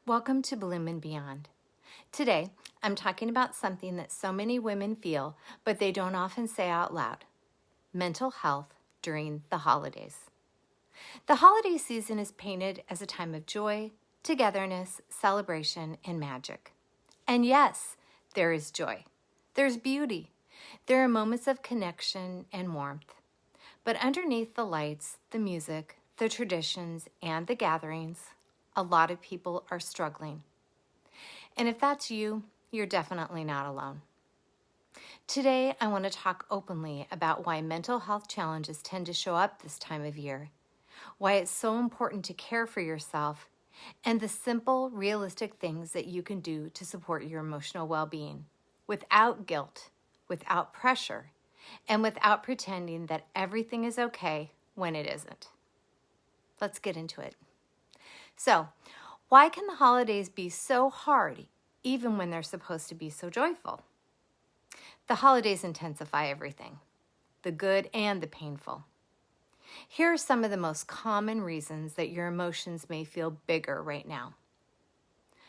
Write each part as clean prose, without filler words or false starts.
Welcome to Bloom and Beyond. Today, I'm talking about something that so many women feel, but they don't often say out loud: mental health during the holidays. The holiday season is painted as a time of joy, togetherness, celebration, and magic. And yes, there is joy. There's beauty. There are moments of connection and warmth. But underneath the lights, the music, the traditions, and the gatherings, a lot of people are struggling. And if that's you, you're definitely not alone. Today, I want to talk openly about why mental health challenges tend to show up this time of year, why it's so important to care for yourself, and the simple, realistic things that you can do to support your emotional well-being without guilt, without pressure, and without pretending that everything is okay when it isn't. Let's get into it. So, why can the holidays be so hard even when they're supposed to be so joyful? The holidays intensify everything, the good and the painful. Here are some of the most common reasons that your emotions may feel bigger right now.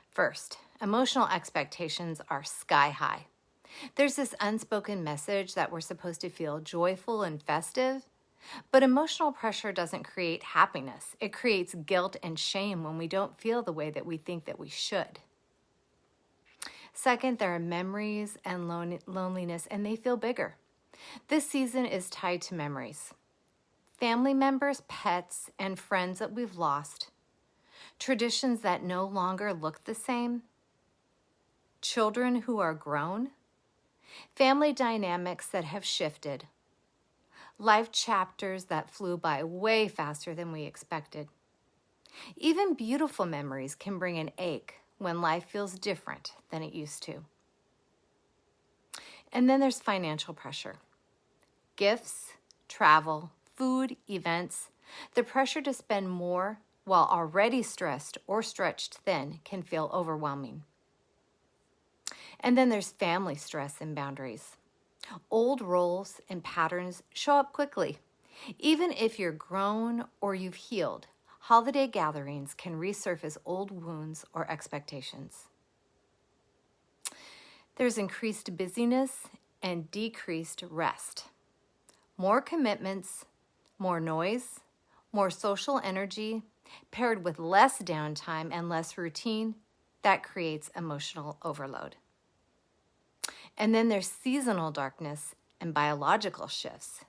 First, emotional expectations are sky high. There's this unspoken message that we're supposed to feel joyful and festive, but emotional pressure doesn't create happiness. It creates guilt and shame when we don't feel the way that we think that we should. Second, there are memories and loneliness, and they feel bigger. This season is tied to memories. Family members, pets, and friends that we've lost. Traditions that no longer look the same. Children who are grown. Family dynamics that have shifted. Life chapters that flew by way faster than we expected. Even beautiful memories can bring an ache when life feels different than it used to. And then there's financial pressure. Gifts, travel, food, events. The pressure to spend more while already stressed or stretched thin can feel overwhelming. And then there's family stress and boundaries. Old roles and patterns show up quickly. Even if you're grown or you've healed, holiday gatherings can resurface old wounds or expectations. There's increased busyness and decreased rest. More commitments, more noise, more social energy, paired with less downtime and less routine, that creates emotional overload. And then there's seasonal darkness and biological shifts.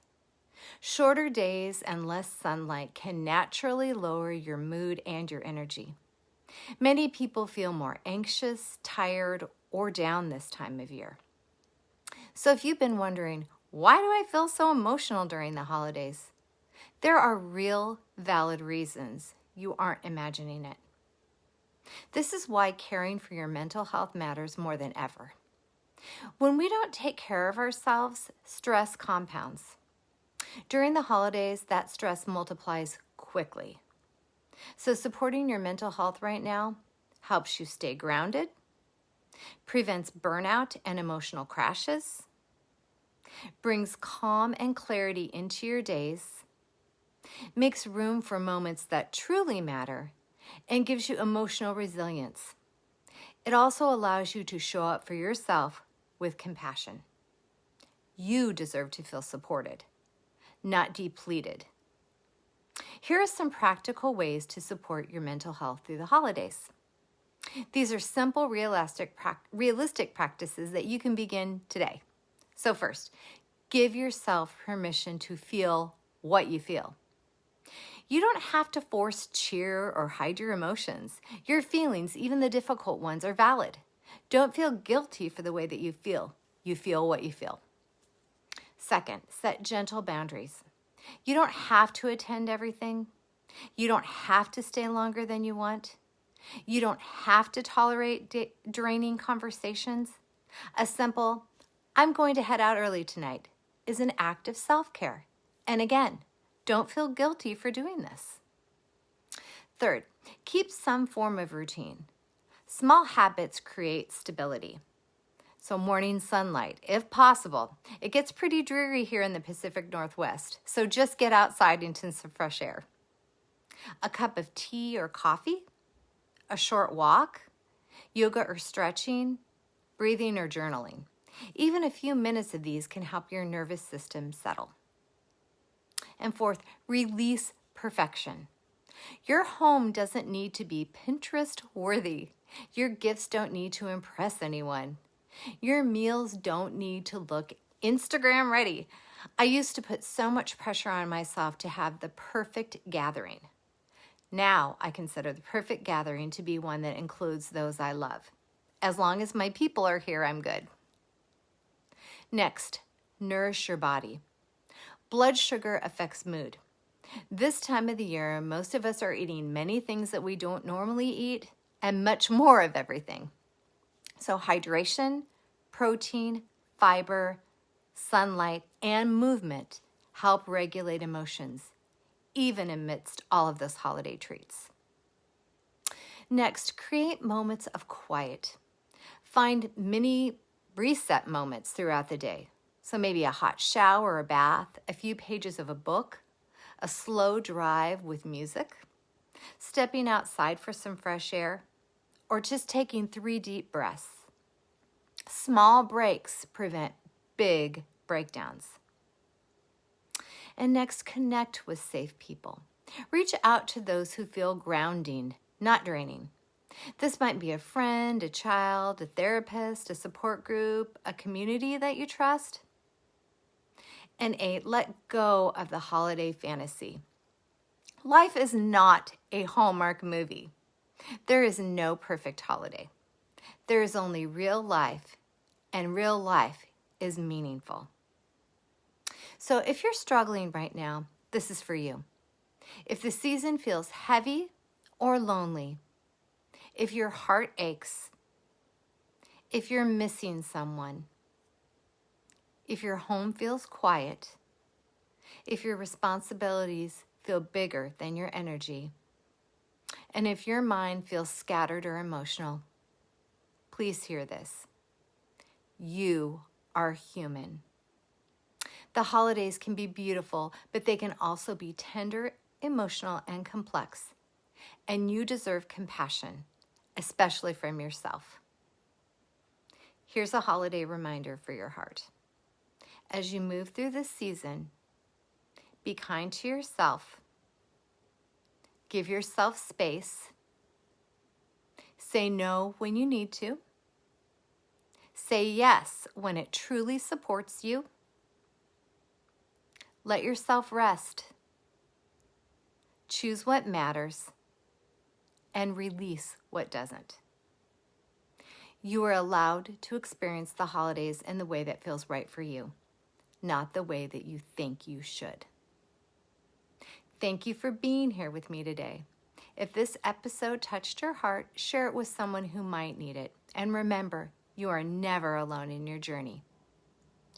Shorter days and less sunlight can naturally lower your mood and your energy. Many people feel more anxious, tired, or down this time of year. So if you've been wondering, why do I feel so emotional during the holidays? There are real, valid reasons. You aren't imagining it. This is why caring for your mental health matters more than ever. When we don't take care of ourselves, stress compounds. During the holidays, that stress multiplies quickly. So supporting your mental health right now helps you stay grounded, prevents burnout and emotional crashes, brings calm and clarity into your days, makes room for moments that truly matter, and gives you emotional resilience. It also allows you to show up for yourself with compassion. You deserve to feel supported, not depleted. Here are some practical ways to support your mental health through the holidays. These are simple, realistic practices that you can begin today. So first, give yourself permission to feel what you feel. You don't have to force cheer or hide your emotions. Your feelings, even the difficult ones, are valid. Don't feel guilty for the way that you feel. You feel what you feel. Second, set gentle boundaries. You don't have to attend everything. You don't have to stay longer than you want. You don't have to tolerate draining conversations. A simple, I'm going to head out early tonight, is an act of self-care. And again, don't feel guilty for doing this. Third, keep some form of routine. Small habits create stability. So morning sunlight, if possible. It gets pretty dreary here in the Pacific Northwest, so just get outside into some fresh air. A cup of tea or coffee, a short walk, yoga or stretching, breathing or journaling. Even a few minutes of these can help your nervous system settle. And fourth, release perfection. Your home doesn't need to be Pinterest worthy. Your gifts don't need to impress anyone. Your meals don't need to look Instagram ready. I used to put so much pressure on myself to have the perfect gathering. Now I consider the perfect gathering to be one that includes those I love. As long as my people are here, I'm good. Next, nourish your body. Blood sugar affects mood. This time of the year, most of us are eating many things that we don't normally eat and much more of everything. So hydration, protein, fiber, sunlight, and movement help regulate emotions, even amidst all of those holiday treats. Next, create moments of quiet. Find mini reset moments throughout the day. So maybe a hot shower or a bath, a few pages of a book, a slow drive with music, stepping outside for some fresh air, or just taking 3 deep breaths. Small breaks prevent big breakdowns. And next, connect with safe people. Reach out to those who feel grounding, not draining. This might be a friend, a child, a therapist, a support group, a community that you trust. And 8, let go of the holiday fantasy. Life is not a Hallmark movie. There is no perfect holiday. There is only real life, and real life is meaningful. So if you're struggling right now, this is for you. If the season feels heavy or lonely, if your heart aches, if you're missing someone, if your home feels quiet, if your responsibilities feel bigger than your energy, and if your mind feels scattered or emotional, please hear this. You are human. The holidays can be beautiful, but they can also be tender, emotional, and complex. And you deserve compassion, especially from yourself. Here's a holiday reminder for your heart. As you move through this season, be kind to yourself. Give yourself space. Say no when you need to. Say yes when it truly supports you. Let yourself rest. Choose what matters and release what doesn't. You are allowed to experience the holidays in the way that feels right for you, not the way that you think you should. Thank you for being here with me today. If this episode touched your heart, share it with someone who might need it. And remember, you are never alone in your journey.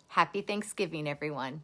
Happy Thanksgiving, everyone.